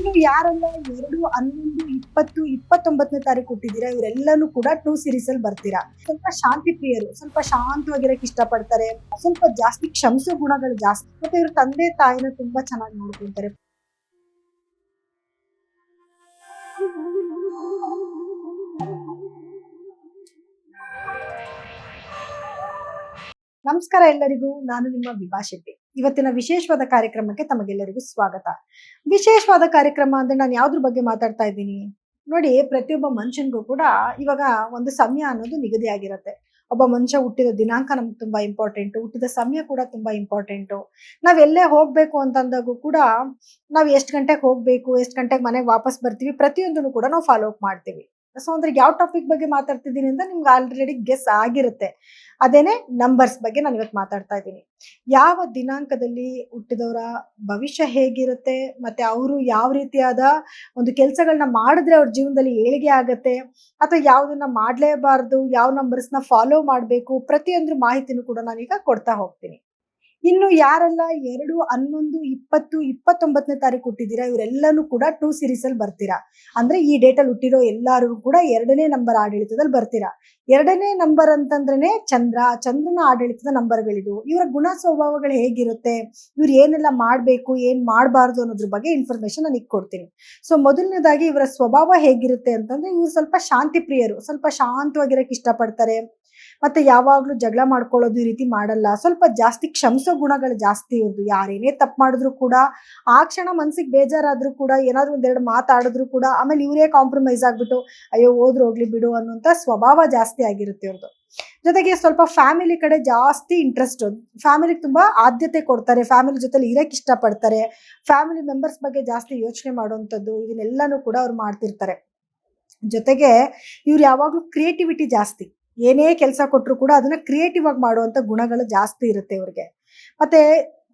ಇನ್ನು ಯಾರೆಲ್ಲ 2/11/2029 ತಾರೀಕು ಹುಟ್ಟಿದ್ದೀರಾ ಇವರೆಲ್ಲನೂ ಕೂಡ 2 ಸೀರೀಸ್ ಅಲ್ಲಿ ಬರ್ತೀರಾ. ಸ್ವಲ್ಪ ಶಾಂತಿ ಪ್ರಿಯರು, ಸ್ವಲ್ಪ ಶಾಂತವಾಗಿರಕ್ಕೆ ಇಷ್ಟಪಡ್ತಾರೆ, ಸ್ವಲ್ಪ ಜಾಸ್ತಿ ಕ್ಷಮಿಸೋ ಗುಣಗಳು ಜಾಸ್ತಿ, ಮತ್ತೆ ಇವ್ರ ತಂದೆ ತಾಯಿನ ತುಂಬಾ ಚೆನ್ನಾಗಿ ನೋಡ್ಕೊಂತಾರೆ. ನಮಸ್ಕಾರ ಎಲ್ಲರಿಗೂ, ನಾನು ನಿಮ್ಮ ವಿಭಾ ಶೆಟ್ಟಿ. ಇವತ್ತಿನ ವಿಶೇಷವಾದ ಕಾರ್ಯಕ್ರಮಕ್ಕೆ ತಮಗೆಲ್ಲರಿಗೂ ಸ್ವಾಗತ. ವಿಶೇಷವಾದ ಕಾರ್ಯಕ್ರಮ ಅಂದ್ರೆ ನಾನು ಯಾವ್ದ್ರ ಬಗ್ಗೆ ಮಾತಾಡ್ತಾ ಇದ್ದೀನಿ ನೋಡಿ. ಪ್ರತಿಯೊಬ್ಬ ಮನುಷ್ಯನಿಗೂ ಕೂಡ ಇವಾಗ ಒಂದು ಸಮಯ ಅನ್ನೋದು ನಿಗದಿ ಆಗಿರುತ್ತೆ. ಒಬ್ಬ ಮನುಷ್ಯ ಹುಟ್ಟಿದ ದಿನಾಂಕ ನಮ್ಗೆ ತುಂಬಾ ಇಂಪಾರ್ಟೆಂಟ್, ಹುಟ್ಟಿದ ಸಮಯ ಕೂಡ ತುಂಬಾ ಇಂಪಾರ್ಟೆಂಟು. ನಾವೆಲ್ಲೇ ಹೋಗ್ಬೇಕು ಅಂತಂದಾಗೂ ಕೂಡ ನಾವು ಎಷ್ಟು ಗಂಟೆಗೆ ಹೋಗ್ಬೇಕು, ಎಷ್ಟು ಗಂಟೆಗೆ ಮನೆಗೆ ವಾಪಸ್ ಬರ್ತೀವಿ, ಪ್ರತಿಯೊಂದನ್ನು ಕೂಡ ನಾವು ಫಾಲೋ ಅಪ್ ಮಾಡ್ತೀವಿ. ಸೊ ಅಂದ್ರೆ ಯಾವ ಟಾಪಿಕ್ ಬಗ್ಗೆ ಮಾತಾಡ್ತಿದ್ದೀನಿ ಅಂತ ನಿಮ್ಗೆ ಆಲ್ರೆಡಿ ಗೆಸ್ ಆಗಿರುತ್ತೆ. ಅದೇನೆ ನಂಬರ್ಸ್ ಬಗ್ಗೆ ನಾನು ಇವತ್ತು ಮಾತಾಡ್ತಾ ಇದ್ದೀನಿ. ಯಾವ ದಿನಾಂಕದಲ್ಲಿ ಹುಟ್ಟಿದವರ ಭವಿಷ್ಯ ಹೇಗಿರುತ್ತೆ, ಮತ್ತೆ ಅವರು ಯಾವ ರೀತಿಯಾದ ಒಂದು ಕೆಲಸಗಳನ್ನ ಮಾಡಿದ್ರೆ ಅವ್ರ ಜೀವನದಲ್ಲಿ ಏಳಿಗೆ ಆಗತ್ತೆ, ಅಥವಾ ಯಾವ್ದನ್ನ ಮಾಡ್ಲೇಬಾರ್ದು, ಯಾವ ನಂಬರ್ಸ್ನ ಫಾಲೋ ಮಾಡಬೇಕು, ಪ್ರತಿಯೊಂದು ಮಾಹಿತಿನೂ ಕೂಡ ನಾನೀಗ ಕೊಡ್ತಾ ಹೋಗ್ತೀನಿ. ಇನ್ನು ಯಾರೆಲ್ಲ 2/11/2029 ತಾರೀಕು ಹುಟ್ಟಿದ್ದೀರಾ ಇವರೆಲ್ಲನೂ ಕೂಡ 2 ಸೀರೀಸ್ ಅಲ್ಲಿ ಬರ್ತೀರಾ. ಅಂದ್ರೆ ಈ ಡೇಟ್ ಅಲ್ಲಿ ಹುಟ್ಟಿರೋ ಎಲ್ಲರೂ ಕೂಡ 2ನೇ ನಂಬರ್ ಆಡಳಿತದಲ್ಲಿ ಬರ್ತೀರಾ. 2ನೇ ನಂಬರ್ ಅಂತಂದ್ರೇನೆ ಚಂದ್ರನ ಆಡಳಿತದ ನಂಬರ್ಗಳಿದು. ಇವರ ಗುಣ ಸ್ವಭಾವಗಳು ಹೇಗಿರುತ್ತೆ, ಇವ್ರು ಏನೆಲ್ಲ ಮಾಡ್ಬೇಕು, ಏನ್ ಮಾಡಬಾರ್ದು ಅನ್ನೋದ್ರ ಬಗ್ಗೆ ಇನ್ಫಾರ್ಮೇಶನ್ ನಾನು ಕೊಡ್ತೀನಿ. ಸೊ ಮೊದಲನೇದಾಗಿ ಇವರ ಸ್ವಭಾವ ಹೇಗಿರುತ್ತೆ ಅಂತಂದ್ರೆ, ಇವ್ರು ಸ್ವಲ್ಪ ಶಾಂತಿ ಪ್ರಿಯರು, ಸ್ವಲ್ಪ ಶಾಂತವಾಗಿರಕ್ಕೆ ಇಷ್ಟಪಡ್ತಾರೆ, ಮತ್ತೆ ಯಾವಾಗ್ಲೂ ಜಗಳ ಮಾಡ್ಕೊಳ್ಳೋದು ಈ ರೀತಿ ಮಾಡಲ್ಲ. ಸ್ವಲ್ಪ ಜಾಸ್ತಿ ಕ್ಷಮಿಸೋ ಗುಣಗಳು ಜಾಸ್ತಿ ಇವ್ರದ್ದು. ಯಾರೇನೇ ತಪ್ಪು ಮಾಡಿದ್ರು ಕೂಡ ಆ ಕ್ಷಣ ಮನ್ಸಿಗೆ ಬೇಜಾರಾದ್ರೂ ಕೂಡ, ಏನಾದ್ರು ಒಂದೆರಡು ಮಾತಾಡಿದ್ರು ಕೂಡ ಆಮೇಲೆ ಇವರೇ ಕಾಂಪ್ರಮೈಸ್ ಆಗ್ಬಿಟ್ಟು ಅಯ್ಯೋ ಹೋದ್ರು ಹೋಗ್ಲಿ ಬಿಡು ಅನ್ನೋಂಥ ಸ್ವಭಾವ ಜಾಸ್ತಿ ಆಗಿರುತ್ತೆ ಇವ್ರದ್ದು. ಜೊತೆಗೆ ಸ್ವಲ್ಪ ಫ್ಯಾಮಿಲಿ ಕಡೆ ಜಾಸ್ತಿ ಇಂಟ್ರೆಸ್ಟ್, ಫ್ಯಾಮಿಲಿಗೆ ತುಂಬಾ ಆದ್ಯತೆ ಕೊಡ್ತಾರೆ, ಫ್ಯಾಮಿಲಿ ಜೊತೆಲಿ ಇರಕ್ಕೆ ಇಷ್ಟಪಡ್ತಾರೆ, ಫ್ಯಾಮಿಲಿ ಮೆಂಬರ್ಸ್ ಬಗ್ಗೆ ಜಾಸ್ತಿ ಯೋಚನೆ ಮಾಡುವಂಥದ್ದು, ಇದನ್ನೆಲ್ಲಾನು ಕೂಡ ಅವ್ರು ಮಾಡ್ತಿರ್ತಾರೆ. ಜೊತೆಗೆ ಇವ್ರು ಯಾವಾಗ್ಲೂ ಕ್ರಿಯೇಟಿವಿಟಿ ಜಾಸ್ತಿ, ಏನೇ ಕೆಲಸ ಕೊಟ್ಟರು ಕೂಡ ಅದನ್ನ ಕ್ರಿಯೇಟಿವ್ ಆಗಿ ಮಾಡುವಂತ ಗುಣಗಳು ಜಾಸ್ತಿ ಇರುತ್ತೆ ಇವ್ರಿಗೆ. ಮತ್ತೆ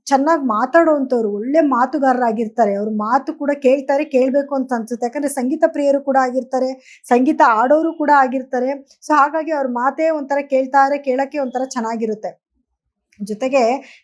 ಚೆನ್ನಾಗಿ ಮಾತಾಡುವಂಥವ್ರು, ಒಳ್ಳೆ ಮಾತುಗಾರರಾಗಿರ್ತಾರೆ. ಅವ್ರ ಮಾತು ಕೂಡ ಕೇಳ್ಬೇಕು ಅಂತ ಅನ್ಸುತ್ತೆ, ಯಾಕಂದ್ರೆ ಸಂಗೀತ ಪ್ರಿಯರು ಕೂಡ ಆಗಿರ್ತಾರೆ, ಸಂಗೀತ ಆಡೋರು ಕೂಡ ಆಗಿರ್ತಾರೆ. ಸೊ ಹಾಗಾಗಿ ಅವ್ರ ಮಾತೇ ಒಂಥರ ಕೇಳಕ್ಕೆ ಒಂಥರ ಚೆನ್ನಾಗಿರುತ್ತೆ. ಜೊತೆಗೆ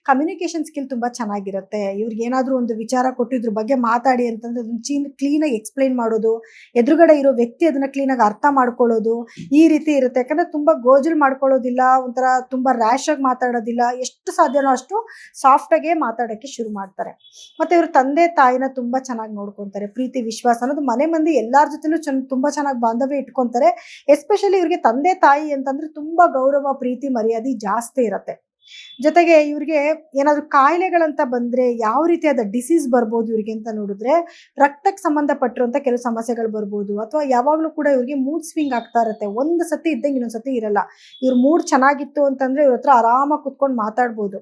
ಕಮ್ಯುನಿಕೇಶನ್ ಸ್ಕಿಲ್ ತುಂಬಾ ಚೆನ್ನಾಗಿರುತ್ತೆ. ಇವ್ರಿಗೆ ಏನಾದ್ರೂ ಒಂದು ವಿಚಾರ ಕೊಟ್ಟು ಇದ್ರ ಬಗ್ಗೆ ಮಾತಾಡಿ ಅಂತಂದ್ರೆ ಅದನ್ನ ಕ್ಲೀನಾಗಿ ಎಕ್ಸ್ಪ್ಲೈನ್ ಮಾಡೋದು, ಎದುರುಗಡೆ ಇರೋ ವ್ಯಕ್ತಿ ಅದನ್ನ ಕ್ಲೀನಾಗಿ ಅರ್ಥ ಮಾಡ್ಕೊಳ್ಳೋದು, ಈ ರೀತಿ ಇರುತ್ತೆ. ಯಾಕಂದ್ರೆ ತುಂಬಾ ಗೋಜಲ್ ಮಾಡ್ಕೊಳ್ಳೋದಿಲ್ಲ, ಒಂಥರ ತುಂಬಾ ರ್ಯಾಶ್ ಆಗಿ ಮಾತಾಡೋದಿಲ್ಲ, ಎಷ್ಟು ಸಾಧ್ಯನೋ ಅಷ್ಟು ಸಾಫ್ಟ್ ಆಗೇ ಮಾತಾಡಕ್ಕೆ ಶುರು ಮಾಡ್ತಾರೆ. ಮತ್ತೆ ಇವ್ರ ತಂದೆ ತಾಯಿನ ತುಂಬಾ ಚೆನ್ನಾಗಿ ನೋಡ್ಕೊಂತಾರೆ. ಪ್ರೀತಿ ವಿಶ್ವಾಸ ಅನ್ನೋದು ಮನೆ ಮಂದಿ ಎಲ್ಲಾರ ಜೊತೆಲೂ ತುಂಬಾ ಚೆನ್ನಾಗಿ ಬಾಂಧವ್ಯ ಇಟ್ಕೊಂತಾರೆ. ಎಸ್ಪೆಷಲಿ ಇವ್ರಿಗೆ ತಂದೆ ತಾಯಿ ಅಂತಂದ್ರೆ ತುಂಬಾ ಗೌರವ, ಪ್ರೀತಿ, ಮರ್ಯಾದೆ ಜಾಸ್ತಿ ಇರತ್ತೆ. ಜೊತೆಗೆ ಇವ್ರಿಗೆ ಏನಾದ್ರು ಕಾಯಿಲೆಗಳಂತ ಬಂದ್ರೆ ಯಾವ ರೀತಿಯಾದ ಡಿಸೀಸ್ ಬರ್ಬೋದು ಇವ್ರಿಗೆ ಅಂತ ನೋಡಿದ್ರೆ, ರಕ್ತಕ್ಕೆ ಸಂಬಂಧಪಟ್ಟಿರುವಂತ ಕೆಲವು ಸಮಸ್ಯೆಗಳು ಬರ್ಬೋದು, ಅಥವಾ ಯಾವಾಗ್ಲೂ ಕೂಡ ಇವ್ರಿಗೆ ಮೂಡ್ ಸ್ವಿಂಗ್ ಆಗ್ತಾ ಇರುತ್ತೆ. ಒಂದು ಸತಿ ಇದ್ದಂಗೆ ಇನ್ನೊಂದ್ ಸತಿ ಇರಲ್ಲ. ಇವ್ರ ಮೂಡ್ ಚೆನ್ನಾಗಿತ್ತು ಅಂತಂದ್ರೆ ಇವ್ರ ಹತ್ರ ಆರಾಮಾಗಿ ಕುತ್ಕೊಂಡು ಮಾತಾಡ್ಬೋದು.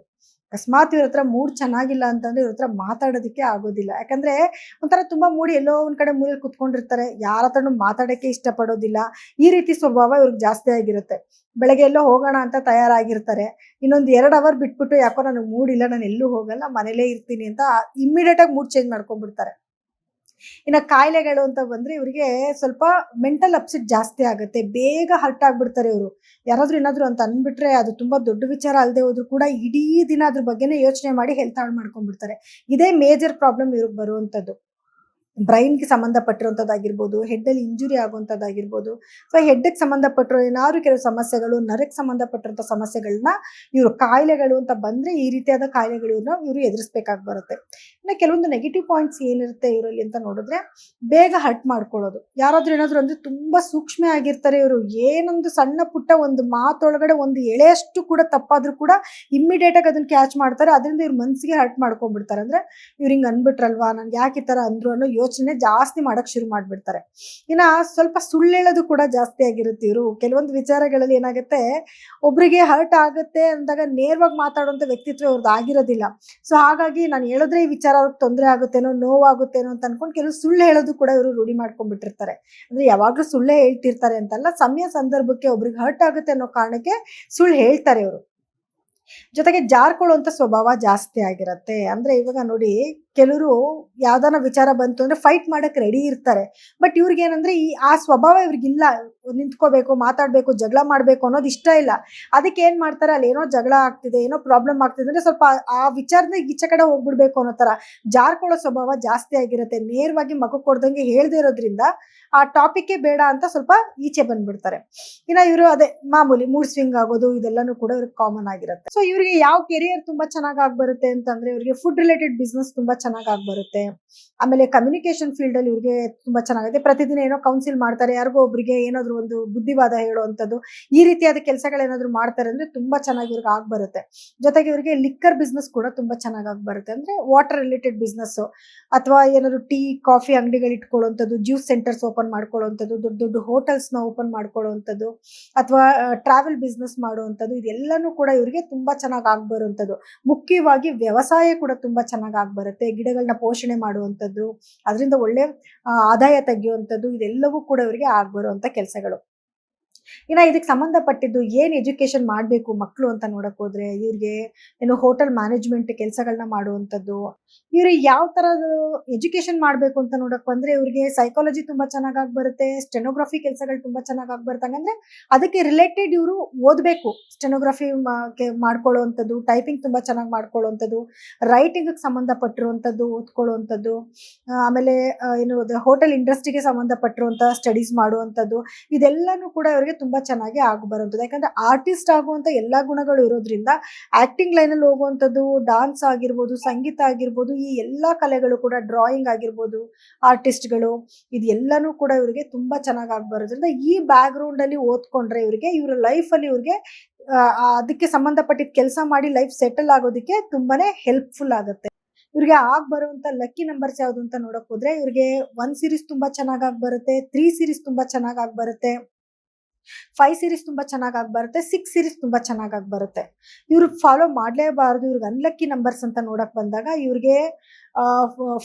ಅಕಸ್ಮಾತ್ ಇವ್ರ ಹತ್ರ ಮೂಡ್ ಚೆನ್ನಾಗಿಲ್ಲ ಅಂತಂದ್ರೆ ಇವ್ರ ಹತ್ರ ಮಾತಾಡೋದಕ್ಕೆ ಆಗೋದಿಲ್ಲ. ಯಾಕಂದ್ರೆ ಒಂಥರ ತುಂಬಾ ಮೂಡಿ ಎಲ್ಲೋ ಒಂದ್ ಕಡೆ ಮೂಲೆಯಲ್ಲಿ ಕುತ್ಕೊಂಡಿರ್ತಾರೆ, ಯಾರ ಹತ್ರನೂ ಮಾತಾಡಕ್ಕೆ ಇಷ್ಟಪಡೋದಿಲ್ಲ. ಈ ರೀತಿ ಸ್ವಭಾವ ಇವ್ರಿಗೆ ಜಾಸ್ತಿ ಆಗಿರುತ್ತೆ. ಬೆಳಗ್ಗೆ ಎಲ್ಲೋ ಹೋಗೋಣ ಅಂತ ತಯಾರಾಗಿರ್ತಾರೆ, ಇನ್ನೊಂದು 2 ಅವರ್ ಬಿಟ್ಬಿಟ್ಟು ಯಾಕೋ ನನಗೆ ಮೂಡ್ ಇಲ್ಲ, ನಾನು ಎಲ್ಲೂ ಹೋಗಲ್ಲ, ಮನೇಲೇ ಇರ್ತೀನಿ ಅಂತ ಇಮ್ಮಿಡಿಯೇಟ್ ಆಗಿ ಮೂಡ್ ಚೇಂಜ್ ಮಾಡ್ಕೊಂಡ್ಬಿಡ್ತಾರೆ. ಇನ್ನ ಕಾಯಿಲೆಗಳು ಅಂತ ಬಂದ್ರೆ ಇವರಿಗೆ ಸ್ವಲ್ಪ ಮೆಂಟಲ್ ಅಪ್ಸೆಟ್ ಜಾಸ್ತಿ ಆಗುತ್ತೆ, ಬೇಗ ಹರ್ಟ್ ಆಗ್ಬಿಡ್ತಾರೆ ಇವರು. ಯಾರಾದ್ರೂ ಏನಾದ್ರು ಅಂತ ಅಂದ್ಬಿಟ್ರೆ ಅದು ತುಂಬಾ ದೊಡ್ಡ ವಿಚಾರ ಅಲ್ಲದೆ ಹೋದ್ರು ಕೂಡ ಇಡೀ ದಿನ ಅದ್ರ ಬಗ್ಗೆನೇ ಯೋಚನೆ ಮಾಡಿ ಹೆಲ್ತ್ ಹಾಳು ಮಾಡ್ಕೊಂಡ್ಬಿಡ್ತಾರೆ. ಇದೇ ಮೇಜರ್ ಪ್ರಾಬ್ಲಮ್ ಇವ್ರಿಗೆ ಬರುವಂತದ್ದು. ಬ್ರೈನ್ಗೆ ಸಂಬಂಧಪಟ್ಟಿರುವಂಥದ್ದಾಗಿರ್ಬೋದು, ಹೆಡ್ಡಲ್ಲಿ ಇಂಜುರಿ ಆಗುವಂಥದ್ದಾಗಿರ್ಬೋದು, ಸೊ ಹೆಡ್ಗೆ ಸಂಬಂಧಪಟ್ಟಿರೋ ಏನಾದ್ರು ಕೆಲವು ಸಮಸ್ಯೆಗಳು, ನರಕ್ಕೆ ಸಂಬಂಧಪಟ್ಟಿರುವಂಥ ಸಮಸ್ಯೆಗಳನ್ನ ಇವರು ಕಾಯಿಲೆಗಳು ಅಂತ ಬಂದ್ರೆ ಈ ರೀತಿಯಾದ ಕಾಯಿಲೆಗಳನ್ನ ಇವರು ಎದುರಿಸ್ಬೇಕಾಗಿ ಬರುತ್ತೆ. ಇನ್ನು ಕೆಲವೊಂದು ನೆಗೆಟಿವ್ ಪಾಯಿಂಟ್ಸ್ ಏನಿರುತ್ತೆ ಇವರಲ್ಲಿ ಅಂತ ನೋಡಿದ್ರೆ, ಬೇಗ ಹರ್ಟ್ ಮಾಡ್ಕೊಳ್ಳೋದು. ಯಾರಾದ್ರೂ ಏನಾದ್ರು ಅಂದ್ರೆ ತುಂಬಾ ಸೂಕ್ಷ್ಮ ಆಗಿರ್ತಾರೆ ಇವರು. ಏನೊಂದು ಸಣ್ಣ ಪುಟ್ಟ ಒಂದು ಮಾತೊಳಗಡೆ ಒಂದು ಎಳೆಯಷ್ಟು ಕೂಡ ತಪ್ಪಾದ್ರೂ ಕೂಡ ಇಮ್ಮಿಡಿಯೇಟ್ ಆಗಿ ಅದನ್ನ ಕ್ಯಾಚ್ ಮಾಡ್ತಾರೆ. ಅದರಿಂದ ಇವ್ರ ಮನ್ಸಿಗೆ ಹರ್ಟ್ ಮಾಡ್ಕೊಂಡ್ಬಿಡ್ತಾರೆ. ಅಂದ್ರೆ ಇವ್ರು ಹಿಂಗ್ ಅನ್ಬಿಟ್ರಲ್ವಾ, ನನ್ಗೆ ಯಾಕೆ ಈ ತರ ಅಂದ್ರು ಅನ್ನೋ ಯೋಚನೆ ಜಾಸ್ತಿ ಮಾಡಕ್ ಶುರು ಮಾಡ್ಬಿಡ್ತಾರೆ. ಇನ್ನ ಸ್ವಲ್ಪ ಸುಳ್ಳು ಹೇಳೋದು ಕೂಡ ಜಾಸ್ತಿ ಆಗಿರುತ್ತೆ ಇವರು. ಕೆಲವೊಂದು ವಿಚಾರಗಳಲ್ಲಿ ಏನಾಗುತ್ತೆ, ಒಬ್ರಿಗೆ ಹರ್ಟ್ ಆಗುತ್ತೆ ಅಂದಾಗ ನೇರವಾಗಿ ಮಾತಾಡುವಂತ ವ್ಯಕ್ತಿತ್ವ ಇವ್ರದ್ದು ಆಗಿರೋದಿಲ್ಲ. ಸೊ ಹಾಗಾಗಿ ನಾನು ಹೇಳಿದ್ರೆ ಈ ವಿಚಾರ ಅವ್ರಿಗೆ ತೊಂದರೆ ಆಗುತ್ತೇನೋ, ನೋವಾಗುತ್ತೇನೋ ಅಂತ ಅನ್ಕೊಂಡು ಕೆಲವು ಸುಳ್ಳು ಹೇಳೋದು ಕೂಡ ಇವರು ರೂಢಿ ಮಾಡ್ಕೊಂಡ್ಬಿಟ್ಟಿರ್ತಾರೆ. ಅಂದ್ರೆ ಯಾವಾಗ್ಲೂ ಸುಳ್ಳೇ ಹೇಳ್ತಿರ್ತಾರೆ ಅಂತಲ್ಲ, ಸಮಯ ಸಂದರ್ಭಕ್ಕೆ ಒಬ್ರಿಗೆ ಹರ್ಟ್ ಆಗುತ್ತೆ ಅನ್ನೋ ಕಾರಣಕ್ಕೆ ಸುಳ್ಳು ಹೇಳ್ತಾರೆ ಇವರು. ಜೊತೆಗೆ ಜಾರ್ಕೊಳ್ಳುವಂತ ಸ್ವಭಾವ ಜಾಸ್ತಿ ಆಗಿರತ್ತೆ. ಅಂದ್ರೆ ಇವಾಗ ನೋಡಿ, ಕೆಲವರು ಯಾವ್ದಾನ ವಿಚಾರ ಬಂತು ಅಂದ್ರೆ ಫೈಟ್ ಮಾಡಕ್ ರೆಡಿ ಇರ್ತಾರೆ. ಬಟ್ ಇವ್ರಿಗೆ ಏನಂದ್ರೆ ಆ ಸ್ವಭಾವ ಇವ್ರಿಗಿಲ್ಲ. ನಿಂತ್ಕೋಬೇಕು, ಮಾತಾಡ್ಬೇಕು, ಜಗಳ ಮಾಡ್ಬೇಕು ಅನ್ನೋದು ಇಷ್ಟ ಇಲ್ಲ. ಅದಕ್ಕೆ ಏನ್ ಮಾಡ್ತಾರೆ, ಅಲ್ಲಿ ಏನೋ ಜಗಳ ಆಗ್ತಿದೆ, ಏನೋ ಪ್ರಾಬ್ಲಮ್ ಆಗ್ತಿದೆ ಅಂದ್ರೆ ಸ್ವಲ್ಪ ಆ ವಿಚಾರದ ಈಚೆ ಕಡೆ ಹೋಗ್ಬಿಡ್ಬೇಕು ಅನ್ನೋ ತರ ಜಾರ್ಕೊಳ್ಳೋ ಸ್ವಭಾವ ಜಾಸ್ತಿ ಆಗಿರುತ್ತೆ. ನೇರವಾಗಿ ಮಗಕ್ ಕೊಡ್ದಂಗೆ ಹೇಳ್ದೇ ಇರೋದ್ರಿಂದ ಆ ಟಾಪಿಕ್ ಬೇಡ ಅಂತ ಸ್ವಲ್ಪ ಈಚೆ ಬಂದ್ಬಿಡ್ತಾರೆ. ಇನ್ನ ಇವರು ಅದೇ ಮಾಮೂಲಿ ಮೂಡ್ ಸ್ವಿಂಗ್ ಆಗೋದು ಇದೆಲ್ಲಾನು ಕೂಡ ಇವ್ರಿಗೆ ಕಾಮನ್ ಆಗಿರುತ್ತೆ. ಸೊ ಇವ್ರಿಗೆ ಯಾವ ಕೆರಿಯರ್ ತುಂಬಾ ಚೆನ್ನಾಗಿ ಆಗ್ಬರುತ್ತೆ ಅಂತಂದ್ರೆ, ಇವ್ರಿಗೆ ಫುಡ್ ರಿಲೇಟೆಡ್ ಬಿಸ್ನೆಸ್ ತುಂಬಾ ಚೆನ್ನಾಗಿ ಆಗ್ಬರುತ್ತೆ. ಆಮೇಲೆ ಕಮ್ಯುನಿಕೇಶನ್ ಫೀಲ್ಡ್ ಅಲ್ಲಿ ಇವ್ರಿಗೆ ತುಂಬಾ ಚೆನ್ನಾಗಿದೆ. ಪ್ರತಿದಿನ ಏನೋ ಕೌನ್ಸಿಲ್ ಮಾಡ್ತಾರೆ, ಯಾರಿಗೋ ಒಬ್ರಿಗೆ ಏನಾದ್ರು ಒಂದು ಬುದ್ಧಿವಾದ ಹೇಳುವಂಥದ್ದು, ಈ ರೀತಿಯಾದ ಕೆಲಸಗಳೇನಾದ್ರು ಮಾಡ್ತಾರೆ ಅಂದ್ರೆ ತುಂಬಾ ಚೆನ್ನಾಗಿ ಇವ್ರಿಗೆ ಆಗ್ಬರುತ್ತೆ. ಜೊತೆಗೆ ಇವ್ರಿಗೆ ಲಿಕ್ಕರ್ ಬಿಸ್ನೆಸ್ ಕೂಡ ತುಂಬಾ ಚೆನ್ನಾಗಿ ಆಗ್ಬರುತ್ತೆ. ಅಂದ್ರೆ ವಾಟರ್ ರಿಲೇಟೆಡ್ ಬಿಸ್ನೆಸ್ ಅಥವಾ ಏನಾದ್ರು ಟೀ ಕಾಫಿ ಅಂಗಡಿಗಳು ಇಟ್ಕೊಳ್ಳುವಂಥದ್ದು, ಜ್ಯೂಸ್ ಸೆಂಟರ್ಸ್ ಓಪನ್ ಮಾಡ್ಕೊಳ್ಳುವಂಥದ್ದು, ದೊಡ್ಡ ದೊಡ್ಡ ಹೋಟೆಲ್ಸ್ ನ ಓಪನ್ ಮಾಡ್ಕೊಳ್ಳುವಂಥದ್ದು, ಅಥವಾ ಟ್ರಾವೆಲ್ ಬಿಸ್ನೆಸ್ ಮಾಡುವಂಥದ್ದು, ಇದೆಲ್ಲಾನು ಕೂಡ ಇವರಿಗೆ ತುಂಬಾ ಚೆನ್ನಾಗಿ ಆಗ್ಬರುವಂಥದ್ದು. ಮುಖ್ಯವಾಗಿ ವ್ಯವಸಾಯ ಕೂಡ ತುಂಬಾ ಚೆನ್ನಾಗಿ ಆಗ್ಬರುತ್ತೆ. ಗಿಡಗಳನ್ನ ಪೋಷಣೆ ಮಾಡುವಂಥದ್ದು, ಅದರಿಂದ ಒಳ್ಳೆ ಆದಾಯ ತೆಗೆಯುವಂಥದ್ದು, ಇದೆಲ್ಲವೂ ಕೂಡ ಇವರಿಗೆ ಆಗ್ಬರುವಂತ ಕೆಲಸಗಳು. ಇನ್ನ ಇದಕ್ಕೆ ಸಂಬಂಧಪಟ್ಟಿದ್ದು ಏನ್ ಎಜುಕೇಶನ್ ಮಾಡ್ಬೇಕು ಮಕ್ಕಳು ಅಂತ ನೋಡಕ್ ಹೋದ್ರೆ, ಇವ್ರಿಗೆ ಏನು ಹೋಟೆಲ್ ಮ್ಯಾನೇಜ್ಮೆಂಟ್ ಕೆಲಸಗಳನ್ನ ಮಾಡುವಂಥದ್ದು, ಇವ್ರಿಗೆ ಯಾವ ತರದ ಎಜುಕೇಶನ್ ಮಾಡ್ಬೇಕು ಅಂತ ನೋಡಕ್ ಬಂದ್ರೆ, ಇವ್ರಿಗೆ ಸೈಕಾಲಜಿ ತುಂಬಾ ಚೆನ್ನಾಗಿ ಬರುತ್ತೆ, ಸ್ಟೆನೋಗ್ರಫಿ ಕೆಲಸಗಳು ತುಂಬಾ ಚೆನ್ನಾಗಿ ಬರುತ್ತೆ. ಹಂಗಂದ್ರೆ ಅದಕ್ಕೆ ರಿಲೇಟೆಡ್ ಇವರು ಓದ್ಬೇಕು. ಸ್ಟೆನೋಗ್ರಫಿ ಮಾಡ್ಕೊಳ್ಳುವಂಥದ್ದು, ಟೈಪಿಂಗ್ ತುಂಬಾ ಚೆನ್ನಾಗಿ ಮಾಡ್ಕೊಳ್ಳುವಂಥದ್ದು, ರೈಟಿಂಗ್ ಸಂಬಂಧಪಟ್ಟಿರುವಂಥದ್ದು ಓದ್ಕೊಳ್ಳುವಂಥದ್ದು, ಆಮೇಲೆ ಏನು ಹೋಟೆಲ್ ಇಂಡಸ್ಟ್ರಿಗೆ ಸಂಬಂಧಪಟ್ಟಿರುವಂತ ಸ್ಟಡೀಸ್ ಮಾಡುವಂಥದ್ದು, ಇದೆಲ್ಲಾನು ಕೂಡ ಇವರಿಗೆ ತುಂಬಾ ಚೆನ್ನಾಗಿ ಬರುವಂಥದ್ದು. ಯಾಕಂದ್ರೆ ಆರ್ಟಿಸ್ಟ್ ಆಗುವಂತ ಎಲ್ಲಾ ಗುಣಗಳು ಇರೋದ್ರಿಂದ ಆಕ್ಟಿಂಗ್ ಲೈನ್ ಅಲ್ಲಿ ಹೋಗುವಂಥದ್ದು, ಡಾನ್ಸ್ ಆಗಿರ್ಬೋದು, ಸಂಗೀತ ಆಗಿರ್ಬೋದು, ಈ ಎಲ್ಲಾ ಕಲೆಗಳು ಕೂಡ, ಡ್ರಾಯಿಂಗ್ ಆಗಿರ್ಬೋದು, ಆರ್ಟಿಸ್ಟ್ಗಳು, ಇದೆಲ್ಲಾನು ಕೂಡ ಇವರಿಗೆ ತುಂಬಾ ಚೆನ್ನಾಗಿ ಬರೋದ್ರಿಂದ ಈ ಬ್ಯಾಕ್ ಗ್ರೌಂಡ್ ಅಲ್ಲಿ ಓದ್ಕೊಂಡ್ರೆ ಇವರಿಗೆ ಇವ್ರ ಲೈಫ್ ಅಲ್ಲಿ ಇವ್ರಿಗೆ ಅದಕ್ಕೆ ಸಂಬಂಧಪಟ್ಟಿದ ಕೆಲಸ ಮಾಡಿ ಲೈಫ್ ಸೆಟಲ್ ಆಗೋದಕ್ಕೆ ತುಂಬಾನೇ ಹೆಲ್ಪ್ಫುಲ್ ಆಗುತ್ತೆ. ಇವ್ರಿಗೆ ಬರುವಂತ ಲಕ್ಕಿ ನಂಬರ್ಸ್ ಯಾವ್ದು ಅಂತ ನೋಡಕ್ ಹೋದ್ರೆ, ಇವ್ರಿಗೆ 1 ಸೀರೀಸ್ ತುಂಬಾ ಚೆನ್ನಾಗಿ ಬರುತ್ತೆ, 3 ಸೀರೀಸ್ ತುಂಬಾ ಚೆನ್ನಾಗಿ ಬರುತ್ತೆ, 5 ಸೀರೀಸ್ ತುಂಬಾ ಚೆನ್ನಾಗಿ ಬರುತ್ತೆ, 6 ಸೀರೀಸ್ ತುಂಬಾ ಚೆನ್ನಾಗಿ ಬರುತ್ತೆ. ಇವ್ರು ಫಾಲೋ ಮಾಡ್ಲೇಬಾರದು. ಇವ್ರಿಗೆ ಅನ್ಲಕ್ಕಿ ನಂಬರ್ಸ್ ಅಂತ ನೋಡಕ್ ಬಂದಾಗ ಇವ್ರಿಗೆ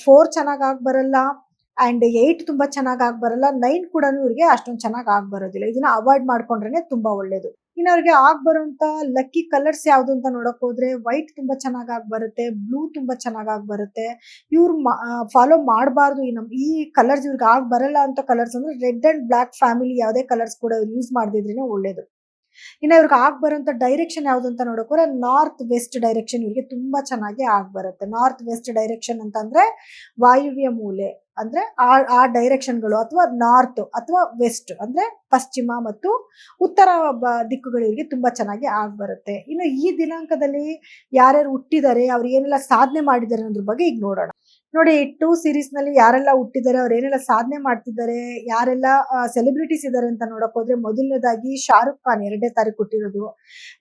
4 ಚೆನ್ನಾಗಿ ಬರಲ್ಲ, ಅಂಡ್ 8 ತುಂಬಾ ಚೆನ್ನಾಗಿ ಬರಲ್ಲ, 9 ಕೂಡ ಇವ್ರಿಗೆ ಅಷ್ಟೊಂದು ಚೆನ್ನಾಗಿ ಬರೋದಿಲ್ಲ. ಇದನ್ನ ಅವಾಯ್ಡ್ ಮಾಡ್ಕೊಂಡ್ರೆ ತುಂಬಾ ಒಳ್ಳೇದು. ಇನ್ನು ಅವ್ರಿಗೆ ಬರುವಂತ ಲಕ್ಕಿ ಕಲರ್ಸ್ ಯಾವ್ದು ಅಂತ ನೋಡಕ್ ಹೋದ್ರೆ, ವೈಟ್ ತುಂಬಾ ಚೆನ್ನಾಗಿ ಬರುತ್ತೆ, ಬ್ಲೂ ತುಂಬಾ ಚೆನ್ನಾಗಿ ಬರುತ್ತೆ. ಇವ್ರು ಫಾಲೋ ಮಾಡಬಾರ್ದು ಈ ಕಲರ್ಸ್, ಇವ್ರಿಗೆ ಬರಲ್ಲ ಅಂತ ಕಲರ್ಸ್ ಅಂದ್ರೆ ರೆಡ್ ಅಂಡ್ ಬ್ಲಾಕ್ ಫ್ಯಾಮಿಲಿ ಯಾವುದೇ ಕಲರ್ಸ್ ಕೂಡ ಯೂಸ್ ಮಾಡದಿದ್ರೇನೆ ಒಳ್ಳೇದು. ಇನ್ನ ಇವ್ರಿಗೆ ಬರುವಂತ ಡೈರೆಕ್ಷನ್ ಯಾವ್ದು ಅಂತ ನೋಡಕ್ ಹೋದ್ರೆ, ನಾರ್ತ್ ವೆಸ್ಟ್ ಡೈರೆಕ್ಷನ್ ಇವ್ರಿಗೆ ತುಂಬಾ ಚೆನ್ನಾಗಿ ಬರುತ್ತೆ. ನಾರ್ತ್ ವೆಸ್ಟ್ ಡೈರೆಕ್ಷನ್ ಅಂತಂದ್ರೆ ವಾಯುವ್ಯ ಮೂಲೆ, ಅಂದ್ರೆ ಆ ಡೈರೆಕ್ಷನ್ಗಳು, ಅಥವಾ ನಾರ್ತ್ ಅಥವಾ ವೆಸ್ಟ್ ಅಂದ್ರೆ ಪಶ್ಚಿಮ ಮತ್ತು ಉತ್ತರ ದಿಕ್ಕುಗಳು ಇವರಿಗೆ ತುಂಬಾ ಚೆನ್ನಾಗಿ ಬರುತ್ತೆ. ಇನ್ನು ಈ ದಿನಾಂಕದಲ್ಲಿ ಯಾರ್ಯಾರು ಹುಟ್ಟಿದ್ದಾರೆ, ಅವ್ರು ಏನೆಲ್ಲ ಸಾಧನೆ ಮಾಡಿದ್ದಾರೆ ಅನ್ನೋದ್ರ ಬಗ್ಗೆ ಈಗ ನೋಡೋಣ. ನೋಡಿ, 2 ಸೀರೀಸ್ ನಲ್ಲಿ ಯಾರೆಲ್ಲ ಹುಟ್ಟಿದ್ದಾರೆ, ಅವ್ರು ಏನೆಲ್ಲ ಸಾಧನೆ ಮಾಡ್ತಿದ್ದಾರೆ, ಯಾರೆಲ್ಲ ಸೆಲೆಬ್ರಿಟೀಸ್ ಇದ್ದಾರೆ ಅಂತ ನೋಡಕ್ ಹೋದ್ರೆ, ಮೊದಲನೇದಾಗಿ ಶಾರುಖ್ ಖಾನ್ 2ನೇ ತಾರೀಕು ಹುಟ್ಟಿರೋದು.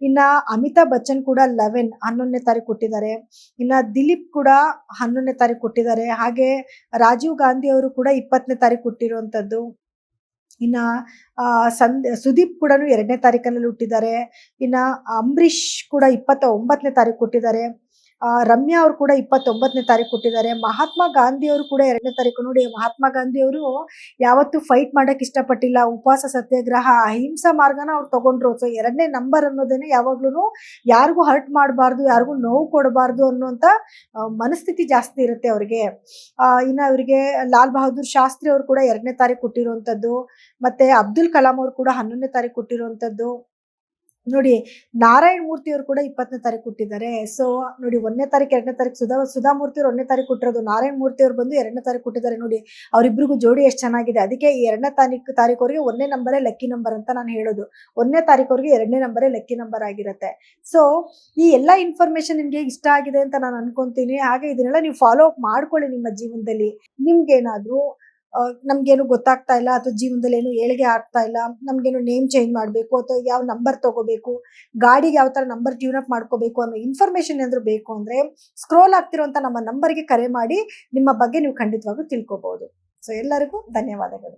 ಇನ್ನ ಅಮಿತಾಬ್ ಬಚ್ಚನ್ ಕೂಡ 11ನೇ ತಾರೀಕು ಹುಟ್ಟಿದ್ದಾರೆ. ಇನ್ನ ದಿಲೀಪ್ ಕೂಡ 11ನೇ ತಾರೀಕು ಹುಟ್ಟಿದ್ದಾರೆ. ಹಾಗೆ ರಾಜೀವ್ ಗಾಂಧಿ ಅವರು ಕೂಡ 20ನೇ ತಾರೀಕು ಹುಟ್ಟಿರುವಂತದ್ದು. ಇನ್ನ ಸುದೀಪ್ ಕೂಡ 2ನೇ ತಾರೀಕಿನಲ್ಲಿ ಹುಟ್ಟಿದ್ದಾರೆ. ಇನ್ನ ಅಂಬರೀಷ್ ಕೂಡ 29ನೇ ತಾರೀಕು ಹುಟ್ಟಿದ್ದಾರೆ. ರಮ್ಯಾ ಅವರು ಕೂಡ 29ನೇ ತಾರೀಕು ಹುಟ್ಟಿದ್ದಾರೆ. ಮಹಾತ್ಮ ಗಾಂಧಿ ಅವರು ಕೂಡ 2ನೇ ತಾರೀಕು. ನೋಡಿ, ಮಹಾತ್ಮ ಗಾಂಧಿ ಅವರು ಯಾವತ್ತೂ ಫೈಟ್ ಮಾಡಕ್ ಇಷ್ಟಪಟ್ಟಿಲ್ಲ, ಉಪವಾಸ ಸತ್ಯಾಗ್ರಹ ಅಹಿಂಸಾ ಮಾರ್ಗನ ಅವ್ರು ತಗೊಂಡ್ರು. ಸೊ 2ನೇ ನಂಬರ್ ಅನ್ನೋದೇನೆ ಯಾವಾಗ್ಲೂ ಯಾರಿಗೂ ಹರ್ಟ್ ಮಾಡಬಾರ್ದು, ಯಾರಿಗೂ ನೋವು ಕೊಡಬಾರ್ದು ಅನ್ನುವಂತ ಮನಸ್ಥಿತಿ ಜಾಸ್ತಿ ಇರುತ್ತೆ ಅವ್ರಿಗೆ. ಇನ್ನ ಅವರಿಗೆ ಲಾಲ್ ಬಹದ್ದೂರ್ ಶಾಸ್ತ್ರಿ ಅವರು ಕೂಡ 2ನೇ ತಾರೀಕು ಹುಟ್ಟಿರುವಂತದ್ದು. ಮತ್ತೆ ಅಬ್ದುಲ್ ಕಲಾಂ ಅವರು ಕೂಡ 11ನೇ ತಾರೀಕು ಹುಟ್ಟಿರುವಂತದ್ದು. ನೋಡಿ, ನಾರಾಯಣ ಮೂರ್ತಿ ಅವರು ಕೂಡ 20ನೇ ತಾರೀಕು ಹುಟ್ಟಿದ್ದಾರೆ. ಸೊ ನೋಡಿ, 1ನೇ ತಾರೀಕು 2ನೇ ತಾರೀಕು ಸುಧಾಮೂರ್ತಿ ಅವರು 1ನೇ ತಾರೀಕು ಹುಟ್ಟಿರೋದು, ನಾರಾಯಣ ಮೂರ್ತಿ ಅವರು ಬಂದು 2ನೇ ತಾರೀಕು ಹುಟ್ಟಿದ್ದಾರೆ. ನೋಡಿ, ಅವರಿಬ್ಬರಿಗೂ ಜೋಡಿ ಎಷ್ಟು ಚೆನ್ನಾಗಿದೆ. ಅದಕ್ಕೆ ಈ 2ನೇ ತಾರೀಕು ಅವರಿಗೆ 1ನೇ ನಂಬರೇ ಲಕ್ಕಿ ನಂಬರ್ ಅಂತ ನಾನು ಹೇಳೋದು. 1ನೇ ತಾರೀಕು ಅವರಿಗೆ 2ನೇ ನಂಬರೇ ಲಕ್ಕಿ ನಂಬರ್ ಆಗಿರುತ್ತೆ. ಸೊ ಈ ಎಲ್ಲಾ ಇನ್ಫಾರ್ಮೇಶನ್ ನಿಮ್ಗೆ ಇಷ್ಟ ಆಗಿದೆ ಅಂತ ನಾನು ಅನ್ಕೊಂತೀನಿ. ಹಾಗೆ ಇದನ್ನೆಲ್ಲ ನೀವು ಫಾಲೋ ಅಪ್ ಮಾಡ್ಕೊಳ್ಳಿ ನಿಮ್ಮ ಜೀವನದಲ್ಲಿ. ನಿಮ್ಗೇನಾದ್ರೂ ನಮ್ಗೇನು ಗೊತ್ತಾಗ್ತಾ ಇಲ್ಲ, ಅಥವಾ ಜೀವನದಲ್ಲಿ ಏನು ಏಳಿಗೆ ಆಗ್ತಾ ಇಲ್ಲ, ನಮ್ಗೇನು ನೇಮ್ ಚೇಂಜ್ ಮಾಡಬೇಕು, ಅಥವಾ ಯಾವ ನಂಬರ್ ತಗೋಬೇಕು, ಗಾಡಿಗೆ ಯಾವ ತರ ನಂಬರ್ ಟ್ಯೂನ್ ಅಪ್ ಮಾಡ್ಕೋಬೇಕು ಅನ್ನೋ ಇನ್ಫಾರ್ಮೇಶನ್ ಏನಾದ್ರು ಬೇಕು ಅಂದ್ರೆ, ಸ್ಕ್ರೋಲ್ ಆಗ್ತಿರುವಂತ ನಮ್ಮ ನಂಬರ್ಗೆ ಕರೆ ಮಾಡಿ ನಿಮ್ಮ ಬಗ್ಗೆ ನೀವು ಖಂಡಿತವಾಗ್ಲೂ ತಿಳ್ಕೊಬಹುದು. ಸೊ ಎಲ್ಲರಿಗೂ ಧನ್ಯವಾದಗಳು.